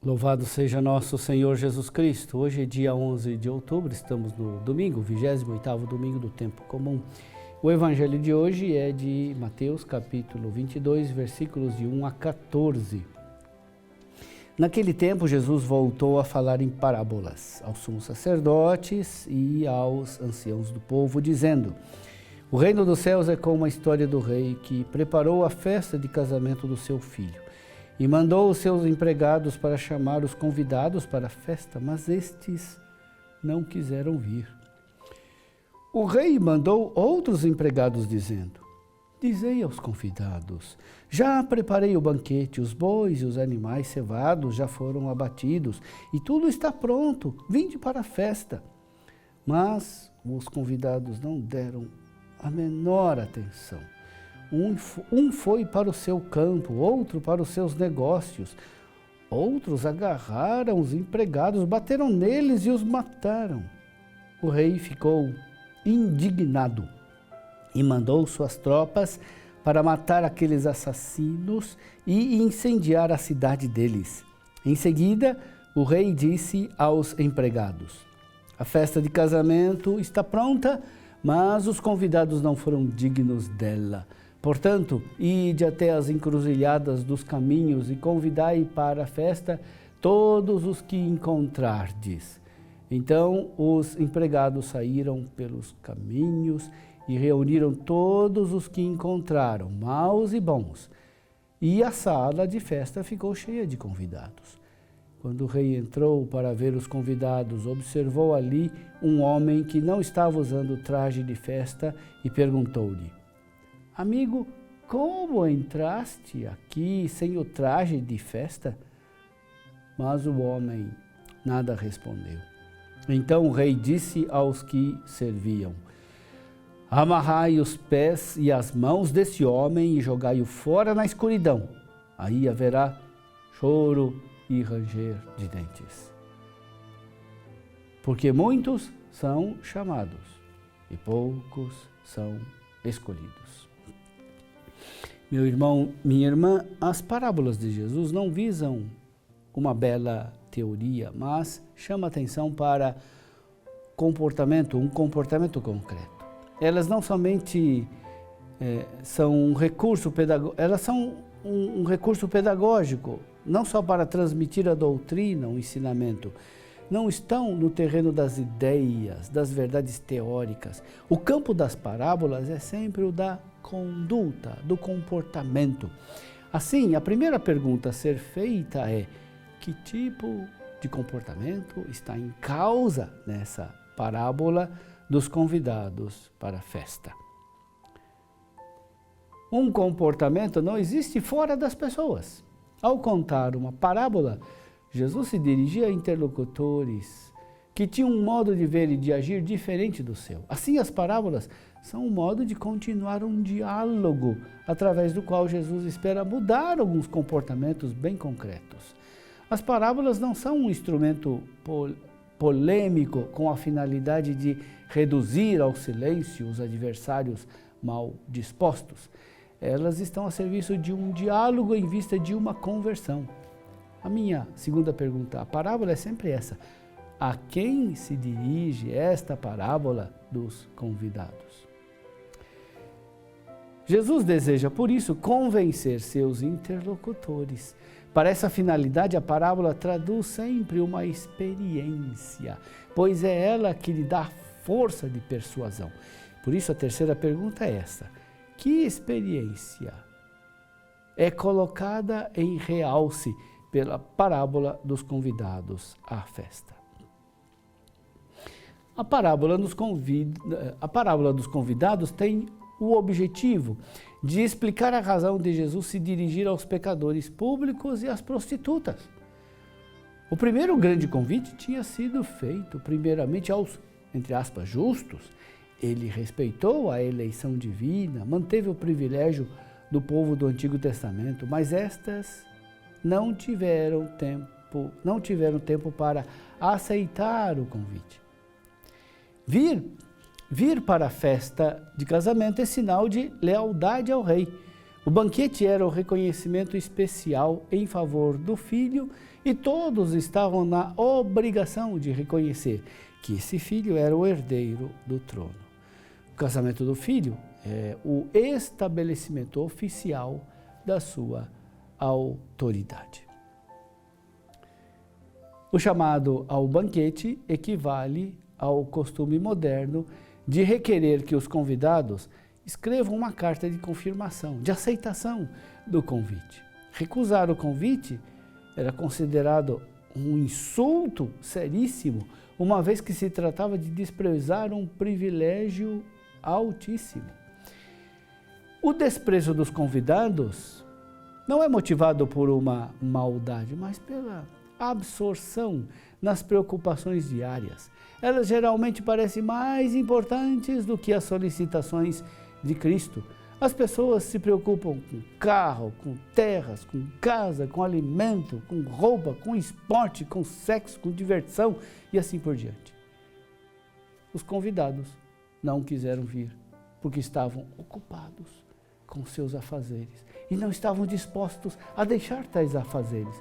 Louvado seja nosso Senhor Jesus Cristo. Hoje é dia 11 de outubro, estamos no domingo, 28º domingo do tempo comum. O evangelho de hoje é de Mateus, capítulo 22, versículos de 1 a 14. Naquele tempo, Jesus voltou a falar em parábolas aos sumos sacerdotes e aos anciãos do povo, dizendo: o reino dos céus é como a história do rei que preparou a festa de casamento do seu filho e mandou os seus empregados para chamar os convidados para a festa, mas estes não quiseram vir. O rei mandou outros empregados dizendo: dizei aos convidados, já preparei o banquete, os bois e os animais cevados já foram abatidos e tudo está pronto, vinde para a festa. Mas os convidados não deram a menor atenção. Um foi para o seu campo, outro para os seus negócios. Outros agarraram os empregados, bateram neles e os mataram. O rei ficou indignado e mandou suas tropas para matar aqueles assassinos e incendiar a cidade deles. Em seguida, o rei disse aos empregados: a festa de casamento está pronta, mas os convidados não foram dignos dela. Portanto, ide até as encruzilhadas dos caminhos e convidai para a festa todos os que encontrardes. Então os empregados saíram pelos caminhos e reuniram todos os que encontraram, maus e bons. E a sala de festa ficou cheia de convidados. Quando o rei entrou para ver os convidados, observou ali um homem que não estava usando traje de festa e perguntou-lhe: amigo, como entraste aqui sem o traje de festa? Mas o homem nada respondeu. Então o rei disse aos que serviam: amarrai os pés e as mãos desse homem e jogai-o fora na escuridão. Aí haverá choro e ranger de dentes. Porque muitos são chamados e poucos são escolhidos. Meu irmão, minha irmã, as parábolas de Jesus não visam uma bela teoria, mas chamam atenção para um comportamento concreto. Elas não somente são um recurso pedagógico, elas são um recurso pedagógico, não só para transmitir a doutrina, o ensinamento. Não estão no terreno das ideias, das verdades teóricas. O campo das parábolas é sempre o da conduta, do comportamento. Assim, a primeira pergunta a ser feita é: que tipo de comportamento está em causa nessa parábola dos convidados para a festa? Um comportamento não existe fora das pessoas. Ao contar uma parábola, Jesus se dirigia a interlocutores que tinham um modo de ver e de agir diferente do seu. Assim, as parábolas são um modo de continuar um diálogo através do qual Jesus espera mudar alguns comportamentos bem concretos. As parábolas não são um instrumento polêmico com a finalidade de reduzir ao silêncio os adversários mal dispostos. Elas estão a serviço de um diálogo em vista de uma conversão. A minha segunda pergunta, a parábola é sempre essa: a quem se dirige esta parábola dos convidados? Jesus deseja, por isso, convencer seus interlocutores. Para essa finalidade, a parábola traduz sempre uma experiência, pois é ela que lhe dá força de persuasão. Por isso, a terceira pergunta é essa: que experiência é colocada em realce pela parábola dos convidados à festa? A parábola dos convidados tem o objetivo de explicar a razão de Jesus se dirigir aos pecadores públicos e às prostitutas. O primeiro grande convite tinha sido feito primeiramente aos, entre aspas, justos. Ele respeitou a eleição divina, manteve o privilégio do povo do Antigo Testamento, mas estas não tiveram tempo para aceitar o convite. Vir vir para a festa de casamento é sinal de lealdade ao rei. O banquete era o reconhecimento especial em favor do filho e todos estavam na obrigação de reconhecer que esse filho era o herdeiro do trono. O casamento do filho é o estabelecimento oficial da sua autoridade. O chamado ao banquete equivale ao costume moderno de requerer que os convidados escrevam uma carta de confirmação, de aceitação do convite. Recusar o convite era considerado um insulto seríssimo, uma vez que se tratava de desprezar um privilégio altíssimo. O desprezo dos convidados não é motivado por uma maldade, mas pela absorção nas preocupações diárias. Elas geralmente parecem mais importantes do que as solicitações de Cristo. As pessoas se preocupam com carro, com terras, com casa, com alimento, com roupa, com esporte, com sexo, com diversão e assim por diante. Os convidados não quiseram vir porque estavam ocupados com seus afazeres e não estavam dispostos a deixar tais afazeres.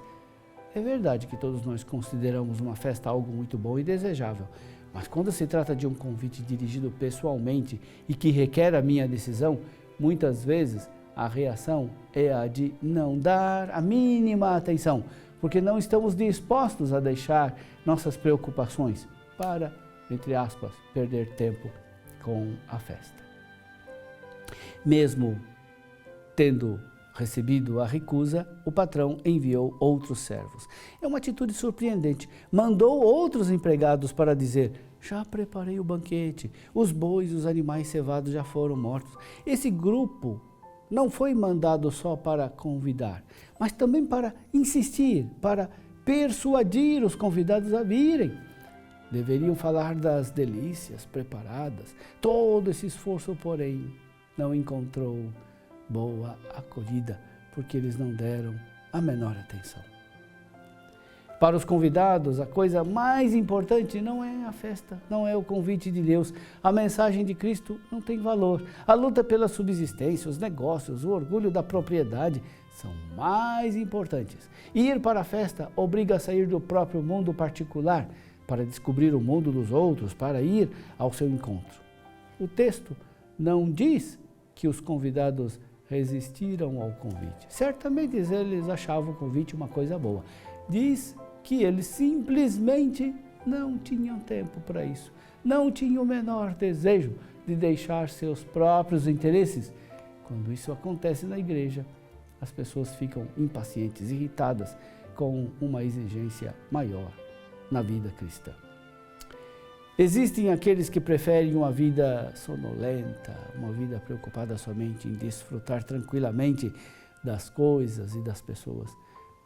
É verdade que todos nós consideramos uma festa algo muito bom e desejável, mas quando se trata de um convite dirigido pessoalmente e que requer a minha decisão, muitas vezes a reação é a de não dar a mínima atenção, porque não estamos dispostos a deixar nossas preocupações para, entre aspas, perder tempo com a festa. Mesmo tendo recebido a recusa, o patrão enviou outros servos. É uma atitude surpreendente. Mandou outros empregados para dizer: já preparei o banquete, os bois e os animais cevados já foram mortos. Esse grupo não foi mandado só para convidar, mas também para insistir, para persuadir os convidados a virem. Deveriam falar das delícias preparadas. Todo esse esforço, porém, não encontrou boa acolhida, porque eles não deram a menor atenção. Para os convidados, a coisa mais importante não é a festa, não é o convite de Deus. A mensagem de Cristo não tem valor. A luta pela subsistência, os negócios, o orgulho da propriedade são mais importantes. Ir para a festa obriga a sair do próprio mundo particular para descobrir o mundo dos outros, para ir ao seu encontro. O texto não diz que os convidados resistiram ao convite. Certamente eles achavam o convite uma coisa boa. Diz que eles simplesmente não tinham tempo para isso. Não tinham o menor desejo de deixar seus próprios interesses. Quando isso acontece na igreja, as pessoas ficam impacientes, irritadas com uma exigência maior na vida cristã. Existem aqueles que preferem uma vida sonolenta, uma vida preocupada somente em desfrutar tranquilamente das coisas e das pessoas.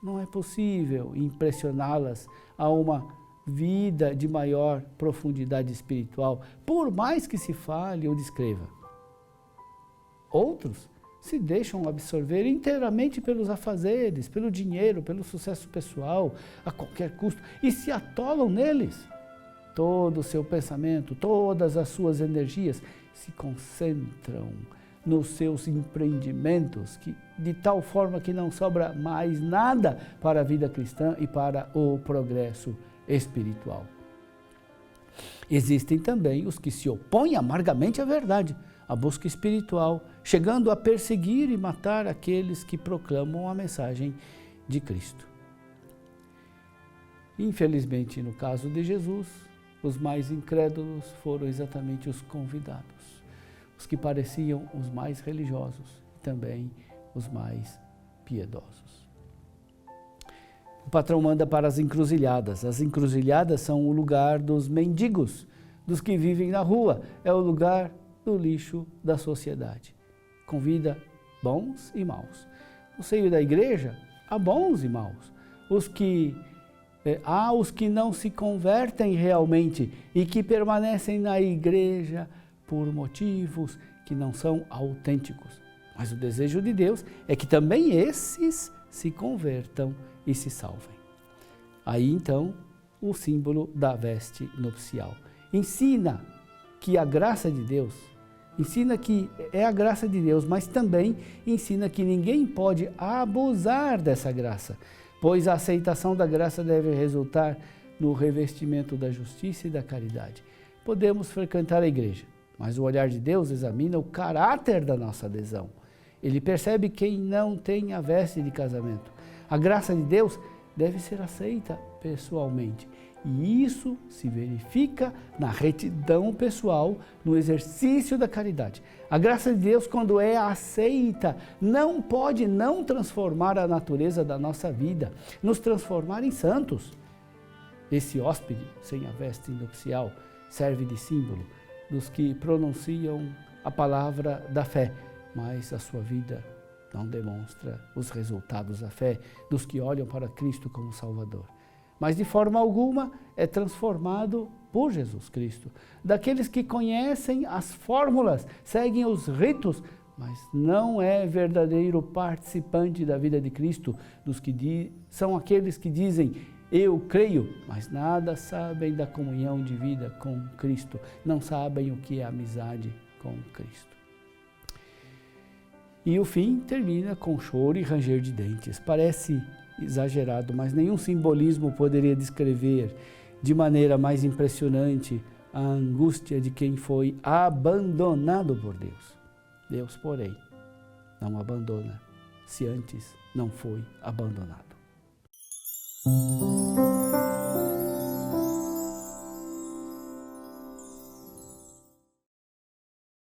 Não é possível impressioná-las a uma vida de maior profundidade espiritual, por mais que se fale ou descreva. Outros se deixam absorver inteiramente pelos afazeres, pelo dinheiro, pelo sucesso pessoal, a qualquer custo, e se atolam neles. Todo o seu pensamento, todas as suas energias se concentram nos seus empreendimentos, de tal forma que não sobra mais nada para a vida cristã e para o progresso espiritual. Existem também os que se opõem amargamente à verdade, à busca espiritual, chegando a perseguir e matar aqueles que proclamam a mensagem de Cristo. Infelizmente, no caso de Jesus, os mais incrédulos foram exatamente os convidados, os que pareciam os mais religiosos e também os mais piedosos. O patrão manda para as encruzilhadas. As encruzilhadas são o lugar dos mendigos, dos que vivem na rua, é o lugar do lixo da sociedade. Convida bons e maus. No seio da igreja, há bons e maus. Há os que não se convertem realmente e que permanecem na igreja por motivos que não são autênticos. Mas o desejo de Deus é que também esses se convertam e se salvem. Aí então, o símbolo da veste nupcial. Ensina que a graça de Deus, ensina que é a graça de Deus, mas também ensina que ninguém pode abusar dessa graça, pois a aceitação da graça deve resultar no revestimento da justiça e da caridade. Podemos frequentar a igreja, mas o olhar de Deus examina o caráter da nossa adesão. Ele percebe quem não tem a veste de casamento. A graça de Deus deve ser aceita pessoalmente. E isso se verifica na retidão pessoal, no exercício da caridade. A graça de Deus, quando é aceita, não pode não transformar a natureza da nossa vida, nos transformar em santos. Esse hóspede, sem a veste nupcial, serve de símbolo dos que pronunciam a palavra da fé, mas a sua vida não demonstra os resultados da fé dos que olham para Cristo como Salvador. Mas de forma alguma é transformado por Jesus Cristo. Daqueles que conhecem as fórmulas, seguem os ritos, mas não é verdadeiro participante da vida de Cristo, são aqueles que dizem, eu creio, mas nada sabem da comunhão de vida com Cristo, não sabem o que é amizade com Cristo. E o fim termina com choro e ranger de dentes. Parece exagerado, mas nenhum simbolismo poderia descrever de maneira mais impressionante a angústia de quem foi abandonado por Deus. Deus, porém, não abandona se antes não foi abandonado.